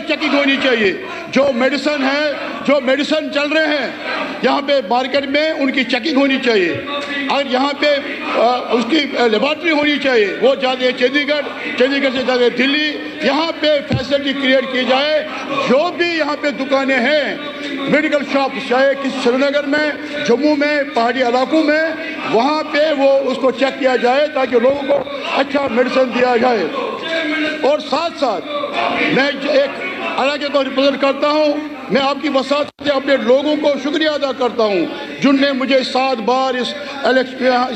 Checking ہونی چاہیے. جو میڈیسن چل رہے ہیں یہاں پہ مارکیٹ میں ان کی چیکنگ ہونی چاہیے. اور یہاں پہ اس کی لیبارٹری ہونی چاہیے. وہ جاتے ہیں چندی گڑھ سے جاتے ہیں دلی. یہاں پہ فیسلٹی کریٹ کی جائے. جو بھی یہاں پہ دکانیں ہیں میڈیکل شاپس چاہے کسی سری نگر میں, جموں میں, پہاڑی علاقوں میں, وہاں پہ وہ اس کو چیک کیا جائے تاکہ لوگوں کو اچھا میڈیسن دیا جائے. اور ساتھ ساتھ میں ایک علاقے کو ریپرزینٹ کرتا ہوں. میں آپ کی وساطت سے اپنے لوگوں کو شکریہ ادا کرتا ہوں جن نے مجھے 7 بار اس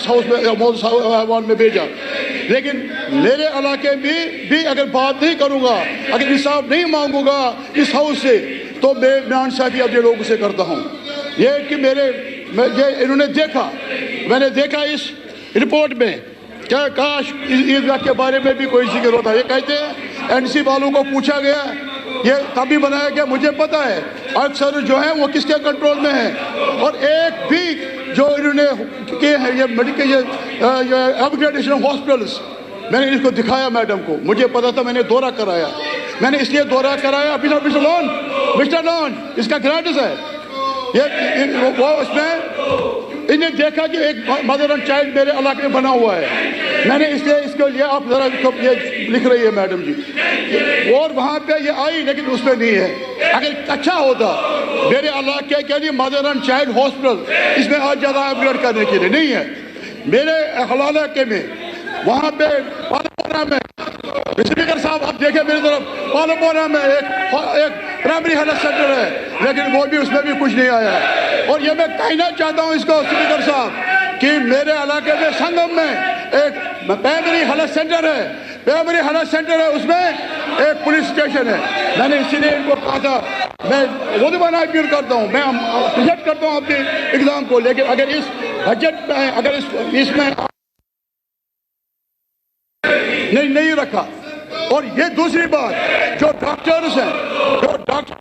ہاؤس میں بھیجا. لیکن میرے علاقے میں بھی اگر بات نہیں کروں گا, اگر انصاف نہیں مانگوں گا اس ہاؤس سے, تو میں ناانصافی اپنے لوگوں سے کرتا ہوں. یہ کہ انہوں نے دیکھا, میں نے دیکھا اس رپورٹ میں, کیا کاش عیدگاہ کے بارے میں بھی کوئی ذکر ہوتا. یہ کہتے ہیں این سی والوں کو پوچھا گیا, یہ تبھی بنایا گیا. مجھے پتا ہے اکثر جو ہیں وہ کس کے کنٹرول میں ہیں, اور ایک بھی جو انہوں نے کیے ہیں یہ میڈیکل اپ گریڈیشن ہاسپٹلس, میں نے اس کو دکھایا میڈم کو. مجھے پتا تھا, میں نے دورہ کرایا. میں نے اس لیے دورہ کرایا, مسٹر لون اس کا گرانٹس ہے. وہ اس میں انہیں دیکھا کہ ایک مدر اینڈ چائلڈ میرے علاقے میں بنا ہوا ہے. میں نے اس لیے اس کو لیا. آپ ذرا یہ لکھ رہی ہے میڈم جی, اور وہاں پہ یہ آئی لیکن اس پہ نہیں ہے. اگر اچھا ہوتا میرے علاقے کے لیے مدر اینڈ چائلڈ ہاسپٹل, اس میں آج زیادہ اپگریڈ کرنے کے لیے نہیں ہے. میرے علاقے میں وہاں پہ پالپورہ میں, اسپیکر صاحب آپ دیکھیں میری طرف, پالپورہ میں ایک پرائمری ہیلتھ سینٹر ہے, لیکن وہ بھی اس میں بھی کچھ نہیں آیا ہے. اور یہ میں کہنا چاہتا ہوں اس کو اسپیکر صاحب کہ میرے علاقے میں سنگم میں ایک پرائمری ہیلتھ سینٹر ہے, اس میں ایک پولیس اسٹیشن ہے. میں نے اسی لیے ان کو کہا تھا, میں غضبانہ اپیل کرتا ہوں, میں پروجیکٹ کرتا ہوں اپنے اقدام کو, لیکن اگر اس بجٹ میں اگر اس میں نہیں رکھا. اور یہ دوسری بات, جو ڈاکٹرز ہیں, جو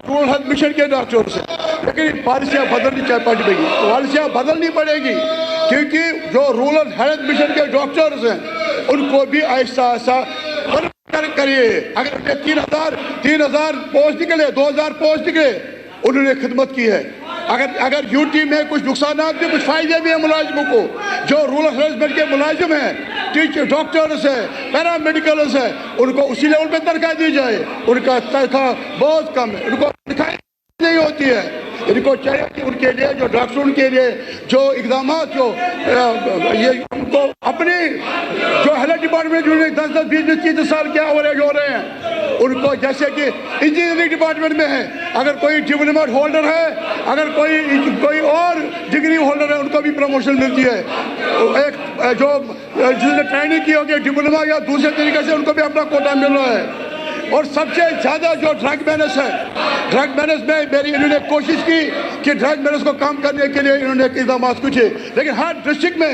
رورل ہیلتھ مشن کے ڈاکٹرز ہیں, لیکن پالیسیاں بدلنی پڑے گی کیونکہ جو رورل ہیلتھ مشن کے ڈاکٹرز ہیں ان کو بھی آہستہ آہستہ کریے. اگر 3000 پوسٹ نکلے, 2000 پوسٹ نکلے, انہوں نے خدمت کی ہے. اگر یوٹی میں کچھ نقصانات بھی, کچھ فائدے بھی ہیں ملازموں کو. جو رورل ہیلتھ مشن کے ملازم ہیں, ٹیچر, ڈاکٹرز ہیں, پیرا میڈیکلز ہیں, ان کو اسی لیول پہ تنخواہ دی جائے. ان کا تنخواہ بہت کم ہے, ان کو تنخواہ نہیں ہوتی ہے. ان کو چاہیے کہ ان کے لیے جو ڈاکٹروں کے لیے جو اقدامات یہ ان کو اپنی جو ہیلتھ ڈپارٹمنٹ جو 10-10, 20-20, 30 سال کیا ہو رہے ہیں, ان کو جیسے کہ انجینئرنگ ڈپارٹمنٹ میں ہے, اگر کوئی ڈپلوما ہولڈر ہے, اگر کوئی اور ڈگری ہولڈر ہے, ان کو بھی پروموشن ملتی ہے. ایک جو جس نے ٹریننگ کی ہوگی ڈپلوما یا دوسرے طریقے سے, ان کو بھی اپنا کوٹا مل رہا ہے. اور سب سے زیادہ جو ڈرگ مینس ہے, ڈرگ مینس میں انہوں نے کوشش کی کہ ڈرگ مینس کو کام کرنے کے لیے انہوں نے اقدامات کچھ, لیکن ہر ڈسٹرکٹ میں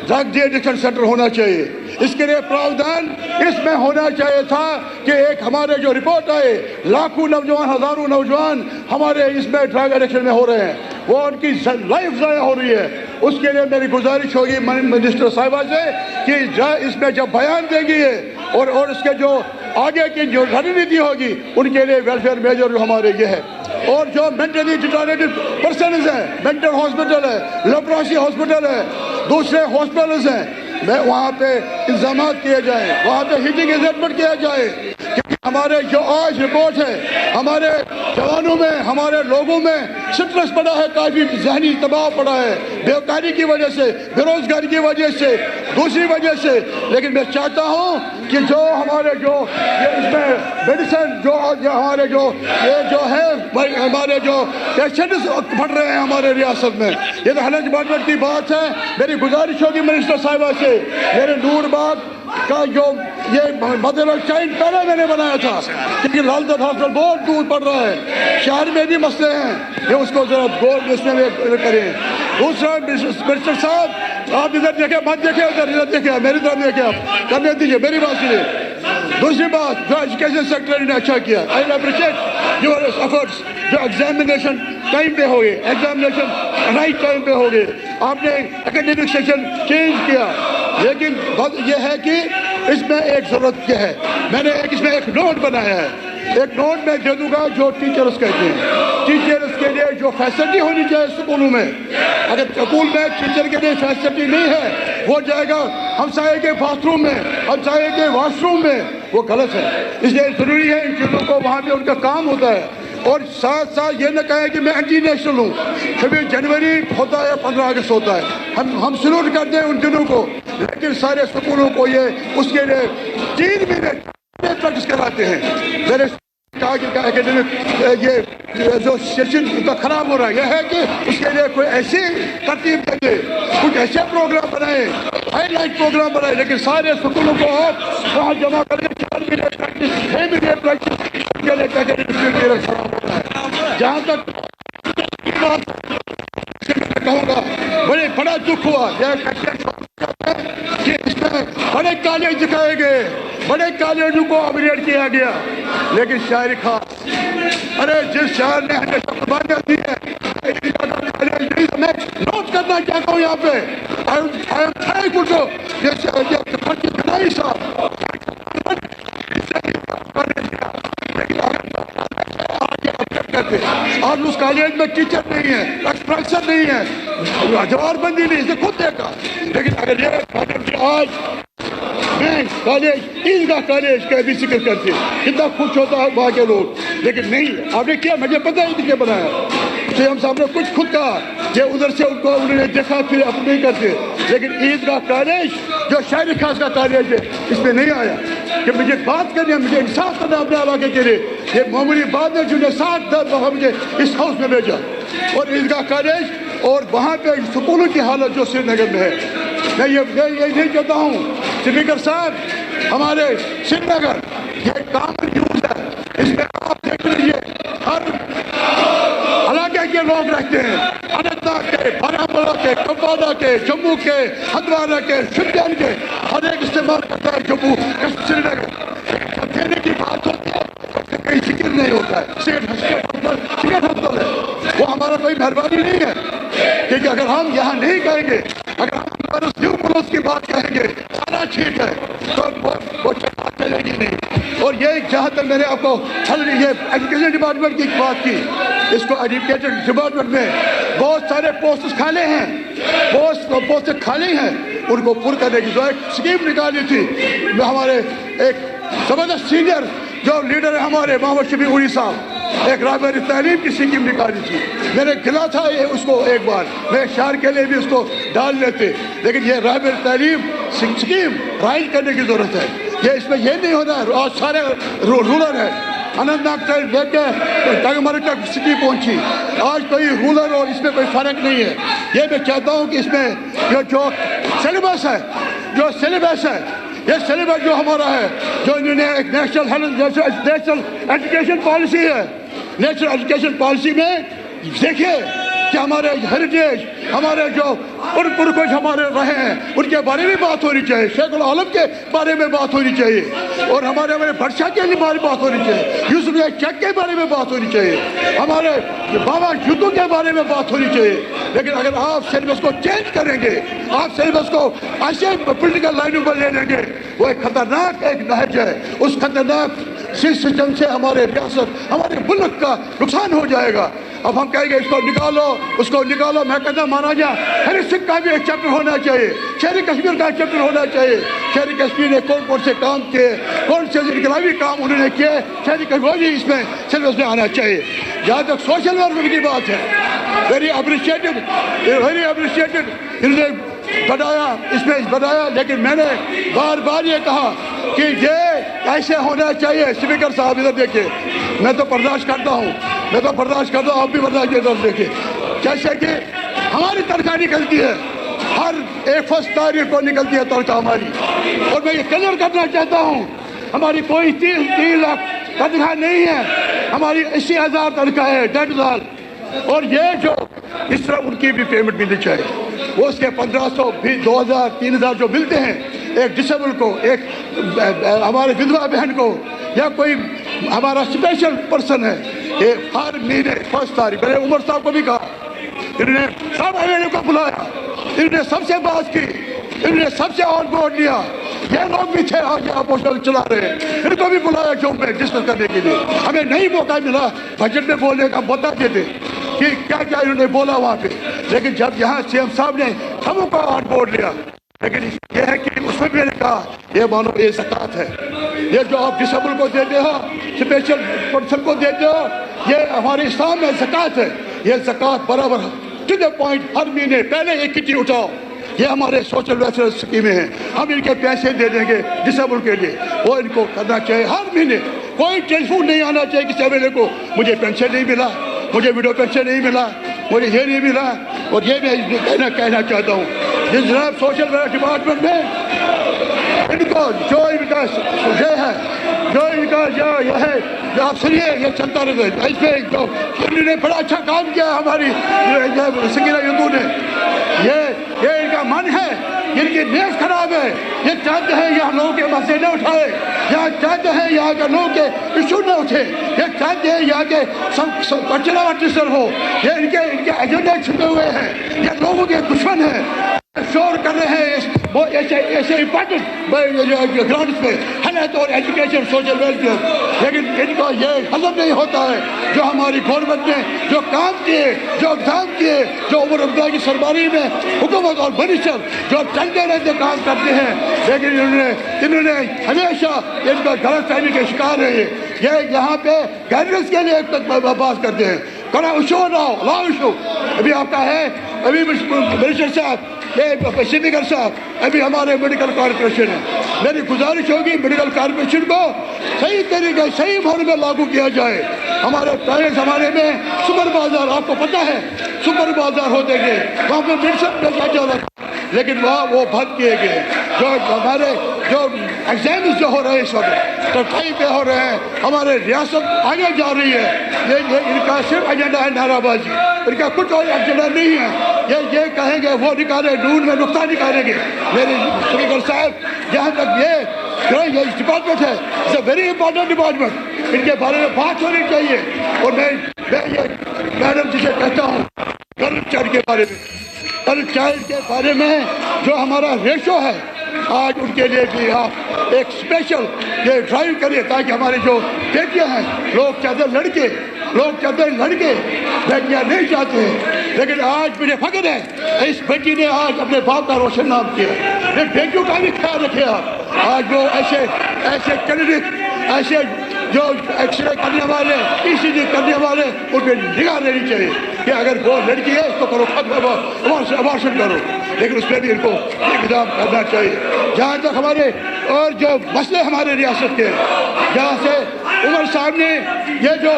ڈرگ ڈی ایڈکشن سینٹر ہونا چاہیے. اس کے لیے پراودھان اس میں ہونا چاہیے تھا کہ ایک ہمارے جو رپورٹ آئے, لاکھوں نوجوان, ہزاروں نوجوان ہمارے اس میں ڈرگ ایڈکشن میں ہو رہے ہیں, وہ ان کی لائف ضائع ہو رہی ہے. اس کے لیے میری گزارش ہوگی منسٹر صاحبہ سے کہ اس میں جب بیان دیں گی اور اس کے جو آگے کی جو رننیتی ہوگی, ان کے لیے ویلفیئر میجر جو ہمارے یہ ہے. اور جو مینٹلی ڈیٹیریٹڈ پرسنز ہیں, مینٹل ہاسپٹل ہے, لیپروسی ہاسپٹل ہے, دوسرے ہاسپٹلز ہیں, وہاں پہ انتظامات کیے جائیں, وہاں پہ ہیٹنگ ارینجمنٹ کیا جائے. کیونکہ ہمارے جو آج رپورٹ ہے, ہمارے جوانوں میں, ہمارے لوگوں میں سٹریس پڑا ہے, کافی ذہنی دباؤ پڑا ہے, بیکاری کی وجہ سے, بے روزگاری کی وجہ سے, دوسری وجہ سے. لیکن میں چاہتا ہوں کہ جو ہمارے جو اس میں میڈیسن جو ہمارے یہ ہے ہمارے جو پیشنٹس پڑھ رہے ہیں ہمارے ریاست میں, یہ تو ہیلتھ ڈپارٹمنٹ کی بات ہے. میری گزارش ہوگی منسٹر صاحبہ سے, میرے نور باغ کا جو یہ مدر اینڈ چائلڈ پہلے میں نے بنایا تھا, کیونکہ لال دت ہاسپٹل بہت دور پڑ رہا ہے, شہر میں بھی مسئلے ہیں, یہ اس کو ذرا غور اس میں کریں. دوسرا منسٹر صاحب آپ ادھر دیکھیں, مت دیکھیں ادھر دیکھیں, میری طرف دیکھیں, آپ کرنے دیجیے, میری بات سنیے. دوسری بات جو ایجوکیشن سیکٹر نے اچھا کیا, آئی اپریشیٹ یور ایفرٹس. جو ایگزامینیشن ٹائم پہ ہو گئے, ایگزامینیشن رائٹ ٹائم پہ ہو گئے, آپ نے اکیڈمک سیشن چینج کیا. لیکن بات یہ ہے کہ اس میں ایک ضرورت کیا ہے, میں نے اس میں ایک نوٹ بنایا ہے ایک نوٹ میں دے دوں گا جو ٹیچرز کہتے ہیں، ٹیچرز کے لیے جو فیسلٹی ہونی چاہیے اسکولوں میں، اگر اسکول میں ٹیچر کے لیے فیسلٹی نہیں ہے وہ جائے گا ہمسائے کے باتھ روم میں، ہمسائے کے واش روم میں، وہ غلط ہے۔ اس لیے ضروری ہے ان چیزوں کو وہاں پہ ان کا کام ہوتا ہے۔ اور ساتھ ساتھ یہ نہ کہیں کہ میں اینٹی نیشنل ہوں، 26 جنوری ہوتا ہے، 15 اگست ہوتا ہے، ہم سلوٹ کرتے ہیں ان دنوں کو، لیکن سارے اسکولوں کو یہ اس کے لیے 3 مہینے پریکٹس کراتے ہیں۔ میرے کہا کہ اکیڈمک یہ جو سیشن کا خراب ہو رہا ہے یہ ہے کہ اس کے لیے کوئی ایسی ترتیب دے دے، کچھ ایسے پروگرام بنائے، ہائی لائٹ پروگرام بنائے، لیکن سارے اسکولوں کو آپ وہاں جمع کر کے 4 مہینے پریکٹس، 6 مہینے پریکٹس کے لیے اکیڈمک خراب ہو رہا ہے۔ جہاں تک کہوں گا بڑا دکھ ہوا کہ اس میں بڑے کالج دکھائے گئے، بڑے کالجوں کو اپگریڈ کیا گیا، لیکن شاعری خاص، ارے جس شاعر نے ہمیں قربانیاں دی ہے میں نوٹ کرنا چاہتا ہوں یہاں پہ آج اس کالج میں ٹیچر نہیں ہے، ایکسپریشن نہیں ہے، جواب بندی نہیں، اسے خود دیکھا، لیکن اگر یہ آج میں کالج عیدگاہ کالج کا بھی ذکر کرتے کتنا خوش ہوتا ہے وہاں کے لوگ، لیکن نہیں آپ نے کیا، مجھے پتہ ہی کیا بنایا، اسے ہم صاحب نے کچھ خود کہا کہ ادھر سے ان کو انہوں نے دیکھا پھر اپنے نہیں کرتے، لیکن عیدگاہ کالج جو شاعری خاص کا کالج ہے اس میں نہیں آیا کہ مجھے بات کرنی ہے، مجھے انصاف کرنا اپنے علاقے کے لیے، یہ معمولی بات ہے جنہیں 7 دفعہ مجھے اس ہاؤس میں بھیجا، اور عیدگاہ کالج اور وہاں پہ سکولوں کی حالت جو سری نگر میں ہے، میں یہ نہیں کہتا ہوں اسپیکر صاحب ہمارے سری نگر یہ کامن یوز ہے، اس میں آپ دیکھ لیجیے ہر علاقے کے لوگ رہتے ہیں، اننت ناگ کے، بارہمولہ کے، کپواڑہ کے، جموں کے، ہندوارہ کے، شوپیان کے، ہر ایک استعمال کرتا ہے جموں سری نگر، جب دینے کی بات ہوتی ہے کہیں ذکر نہیں ہوتا ہے، سیٹ ہسپتال ہے، وہ ہمارا کوئی مہربانی نہیں ہے، کیونکہ اگر ہم یہاں نہیں کہیں گے، اگر ہم نیو پولس کی بات کہیں گے سارا ٹھیک ہے تو وہ چلے گی نہیں۔ اور یہ جہاں تک میں نے آپ کو یہ ایجوکیشن ڈپارٹمنٹ کی بات کی، اس کو ایجوکیشن ڈپارٹمنٹ میں بہت سارے پوسٹ خالی ہیں، پوسٹ خالی ہیں، ان کو پر کرنے کی جو ایک اسکیم نکالی تھی، میں ہمارے ایک زبردست سینئر جو لیڈر ہے ہمارے محمد شفیع اوری صاحب، ایک رہبر تعلیم کی اسکیم نکالی تھی، میں نے گلا تھا اس کو ایک بار، میں شہر کے لیے بھی اس کو ڈال لیتے، لیکن یہ رہبر تعلیم اسکیم رائج کرنے کی ضرورت ہے، یہ اس میں یہ نہیں ہونا ہے، آج سارے رولر ہیں، اننت ناگ سے لے کے ٹنگمرگ تک سٹی پہنچی، آج کوئی رولر اور اس میں کوئی فرق نہیں ہے۔ یہ میں چاہتا ہوں کہ اس میں جو سلیبس ہے، یہ سلیبس جو ہمارا ہے، جو انہوں نے ایک نیشنل ایجوکیشن پالیسی ہے، نیشنل ایجوکیشن پالیسی میں دیکھیے کہ ہمارے ہیریٹیج، ہمارے جو پرکش ہمارے رہے ہیں ان کے بارے میں بات ہونی چاہیے، شیخ العالم کے بارے میں بات ہونی چاہیے، اور ہمارے بادشاہ کے بارے میں بات ہونی چاہیے، یوسف چک کے بارے میں بات ہونی چاہیے، ہمارے بابا یدو کے بارے میں بات ہونی چاہیے۔ لیکن اگر آپ سلیبس کو چینج کریں گے، آپ سلیبس کو ایسے پولیٹیکل لائنوں پر لے لیں گے، وہ ایک خطرناک ایک نہج ہے، اس خطرناک سسٹم سے ہمارے ریاست، ہمارے ملک کا نقصان ہو جائے گا۔ اب ہم کہیں گے اس کو نکالو، اس کو نکالو، میں کہتا مانا جا ہر سکھ کا بھی ایک چیپٹر ہونا چاہیے، شہری کشمیر کا ایک چیپٹر ہونا چاہیے، شہری کشمیر نے کون کون سے کام کیے، کون سے انقلابی کام انہوں نے کیے، شہری کشمیر بھی اس میں سلیبس میں آنا چاہیے۔ جہاں تک سوشل ورک کی بات ہے، ویری اپریشیٹڈ، انہوں نے بتایا، لیکن میں نے بار بار یہ کہا کہ یہ ایسے ہونا چاہیے۔ اسپیکر صاحب ادھر دیکھیں، میں تو برداشت کرتا ہوں، آپ بھی برداشت ادھر دیکھیں، جیسے کہ ہماری تنخواہ نکلتی ہے، ہر ایک فرسٹ تاریخ کو نکلتی ہے تنخواہ ہماری، اور میں یہ کلیئر کرنا چاہتا ہوں ہماری کوئی 3 لاکھ تنخواہ نہیں ہے، ہماری 80,000 تنخواہ ہے، 1.5 اور یہ جو اس طرح ان کی بھی پیمنٹ ملنی چاہیے، وہ اس کے 1500 2,000 3,000 جو ملتے ہیں ایک ڈسیبل کو، ایک ہمارے ودھوا بہن کو، یا کوئی ہمارا اسپیشل پرسن ہے، یہ ہر مہینے فرسٹ تاریخ، میں نے عمر صاحب کو بھی کہا، انہوں نے سب ایم ایل اے کو بلایا، انہوں نے سب سے بات کی، انہوں نے سب سے آن بورڈ لیا، یہ لوگ بھی تھے آج اپوزیشن چلا رہے ہیں، ان کو بھی بلایا چوک میں ڈسکس کرنے کے لیے. ہمیں نہیں موقع ملا بجٹ میں بولنے کا، بتاتے تھے کہ کیا کیا انہوں نے بولا وہاں پہ، لیکن جب یہاں سی ایم صاحب نے ہم کو آن بورڈ لیا. لیکن یہ ہے کہ اس میں بھی میں نے کہا یہ مانو یہ زکوٰۃ ہے، یہ جو آپ ڈسیبل کو دیتے ہو، اسپیشل پرسن کو دیتے ہو، یہ ہمارے اسلام میں زکوٰۃ ہے. یہ زکوٰۃ برابر ٹو دا پوائنٹ ہر مہینے پہلے ایک کٹی اٹھاؤ. یہ ہمارے سوشل ویلفیئر اسکیمیں ہیں، ہم ان کے پیسے دے دیں گے ڈسیبل کے لیے. وہ ان کو کرنا چاہیے ہر مہینے. کوئی ٹیلیفون نہیں آنا چاہیے کسی ایم ایل اے کو مجھے پینشن نہیں ملا، مجھے وڈو پینشن نہیں ملا، مجھے یہ نہیں ملا. اور یہ میں کہنا چاہتا ہوں جس جناب سوشل ویلفیئر ڈپارٹمنٹ میں ان کو جو ان کا یہ ہے، جو ان کا یہ ہے، جو آپ سنیے یہ چلتا رہتا ہے. اس پہ جو انہوں نے بڑا اچھا کام کیا ہماری سکینہ ہندو نے. یہ ان کا من ہے، ان کی نیت خراب ہے. یہ چاہتے ہیں یہاں لوگوں کے مسئلے نہ اٹھائے، یہ چاہتے ہیں یہاں کے لوگوں کے ایشو نہ اٹھے، یہ چاہتے ہیں یہاں کے سب کچرا ورٹیسر ہو. یہ ان کے ایجنڈے چھپے ہوئے ہیں، یہ لوگوں کے دشمن ہیں. شور کر رہے ہیں وہ ایسے امپورٹنٹ گراؤنڈس پہ ہیلتھ اور ایجوکیشن سوشل ویلفیئر، لیکن ان کا یہ ہضم نہیں ہوتا ہے جو ہماری گورنمنٹ نے جو کام کیے، جو اقدام کیے، جو عمر عبداللہ کی سربراہی میں حکومت اور منسٹر جو چلتے رہتے کام کرتے ہیں. لیکن انہوں نے ہمیشہ ان کا غلط فہمی کے شکار ہے. یہ یہاں پہ گائیڈنس کے لیے ایک تک بات کرتے ہیں، کرا ایشو نہ ہو، لا ایشو. ابھی آپ کا ہے، ابھی منسٹر صاحب، اسپیکر صاحب، ابھی ہمارے میڈیکل کارپوریشن ہے. میری گزارش ہوگی میڈیکل کارپوریشن کو صحیح طریقے صحیح ماحول میں لاگو کیا جائے. ہمارے پہلے زمانے میں سپر بازار آپ کو پتہ ہے، سپر بازار ہوتے گئے وہاں پہ میڈیسن بیچا جاتا تھا، لیکن وہاں وہ بند کیے گئے. جو ہمارے جو ایگزامز جو ہو رہے ہیں اس وقت ٹرفائی پہ ہو رہے ہیں، ہمارے ریاست آگے جا رہی ہے. یہ ان کا صرف ایجنڈا ہے نعرہ بازی، ان کا کچھ اور ایجنڈا نہیں ہے. یہ کہیں گے وہ نکالے، نون میں نقطہ نکالیں گے. میرے اسپیکر صاحب جہاں تک یہ ڈپارٹمنٹ ہے، it's a very important department, ان کے بارے میں بات ہونی چاہیے. اور میں یہ میڈم جسے کہتا ہوں گرل چائلڈ کے بارے میں، گرل چائلڈ کے بارے میں جو ہمارا ریشو ہے، آج ان کے لیے بھی آپ ایک اسپیشل یہ ڈرائیو کریے تاکہ ہمارے جو بیٹیاں ہیں، لوگ چاہتے ہیں لڑکے، بیٹیاں نہیں چاہتے ہیں. لیکن آج مجھے فخر ہے اس بیٹی نے آج اپنے باپ کا روشن نام کیا. بیٹیوں کا بھی خیال رکھے آپ. آج وہ ایسے کلینک، ایسے جو ایکس رے کرنے والے، ای سی جی کرنے والے، ان پہ نگاہ رہنی چاہیے کہ اگر وہ لڑکی ہے اس کو کرو ابارشن کرو. لیکن اس پہ بھی ان کو اقدام کرنا چاہیے. جہاں تک ہمارے اور جو مسئلے ہمارے ریاست کے، جہاں سے عمر صاحب نے یہ جو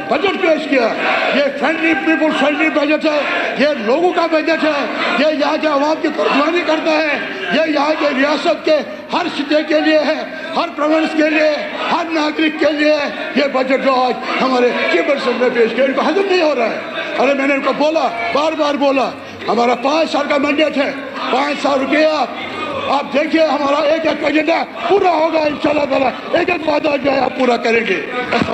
بجٹ پیش کیا، یہ فرینڈلی پیپل فرینڈلی بجٹ ہے، یہ لوگوں کا بجٹ ہے، یہ یہاں کے عوام کی ترجمانی کرتا ہے، یہ یہاں کے ریاست کے ہر سطح کے لیے ہے، ہر پروونس کے لیے، ہر ناگرک کے لیے. یہ بجٹ جو آج ہمارے چیف منسٹر نے پیش کیا ان کو ہضم نہیں ہو رہا ہے. ارے میں نے ان کو بولا، بار بار بولا، ہمارا 5 سال کا مینڈیٹ ہے، 5 سال رکیے آپ دیکھیے ہمارا ایک ایجنڈا پورا ہوگا انشاءاللہ تعالیٰ. ایک وعدہ جو ہے آپ پورا کریں گے.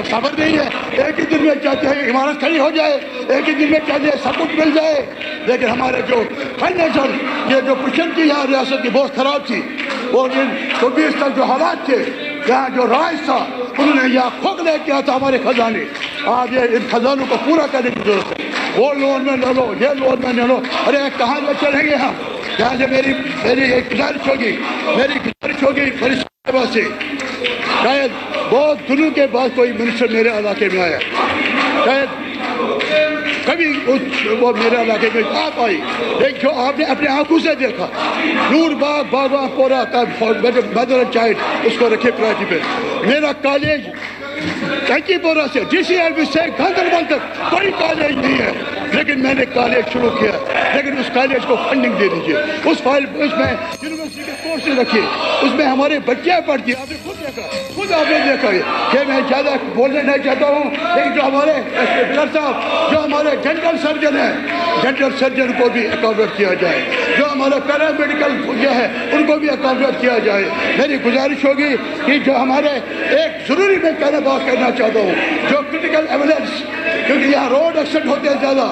خبر نہیں ہے ایک ہی دن میں چاہتے ہیں عمارت کھڑی ہو جائے، ایک ہی دن میں چاہتے ہیں سب کچھ مل جائے. لیکن ہمارے جو فائنینشل یہ جو پوزیشن تھی یہاں ریاست کی بہت خراب تھی. اور ان 24 تک جو حالات تھے، یہاں جو راج تھا انہوں نے یہاں کھوکھلے کیا تھا ہمارے خزانے. آج یہ ان خزانوں کو پورا کرنے کی ضرورت ہے. وہ لون میں نہ لو، یہ لون میں نہ لو. ارے کہاں لے چلیں گے ہم؟ یہاں سے میری ایک گزارش ہوگی منسٹر سے، شاید بہت دنوں کے بعد کوئی منسٹر میرے علاقے میں آیا، شاید کبھی وہ میرے علاقے میں آپ آئی، لیکن جو آپ نے اپنے آنکھوں سے دیکھا نور باغ باغ پورا مدر چائلڈ اس کو رکھے پرائرٹی پہ. میرا کالج ٹینکی پورا سے ڈی سی ایل بی سے گاندربل تک کوئی کالج نہیں ہے، لیکن میں نے کالج شروع کیا. لیکن اس کالج کو فنڈنگ دے دیجیے، اس میں یونیورسٹی کے کورسز رکھیے، اس میں ہمارے بچیاں پڑھتی ہیں. آپ نے خود آپ نے دیکھا کہ میں زیادہ بولنے نہیں چاہتا ہوں، لیکن جو ہمارے ڈاکٹر صاحب جو ہمارے ڈینٹل سرجن ہیں، ڈینٹل سرجن کو بھی اکاموڈیٹ کیا جائے، جو ہمارے پیرا میڈیکل جو ہے ان کو بھی اکاموڈیٹ کیا جائے. میری گزارش ہوگی کہ جو ہمارے ایک ضروری میں پہلے بات کرنا چاہتا ہوں، جو کرٹیکل ایمبولینس، کیونکہ یہاں روڈ ایکسیڈنٹ ہوتے ہیں زیادہ،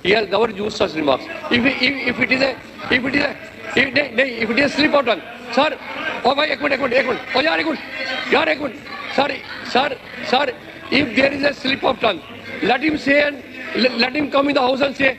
he has never used such remarks. If it is a slip of tongue, sir, oh bhai, ek minute, oh yaar, ek minute, sir, if there is a slip of tongue, let him say and let him come in the house and say,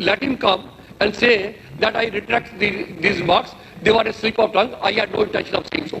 let him come and say that I retract these remarks. They were a slip of tongue. I had no intention of saying so.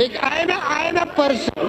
I am a person।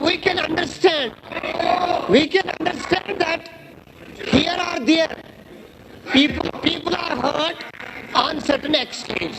we can understand that here or there people are hurt on certain extremes।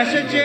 SHA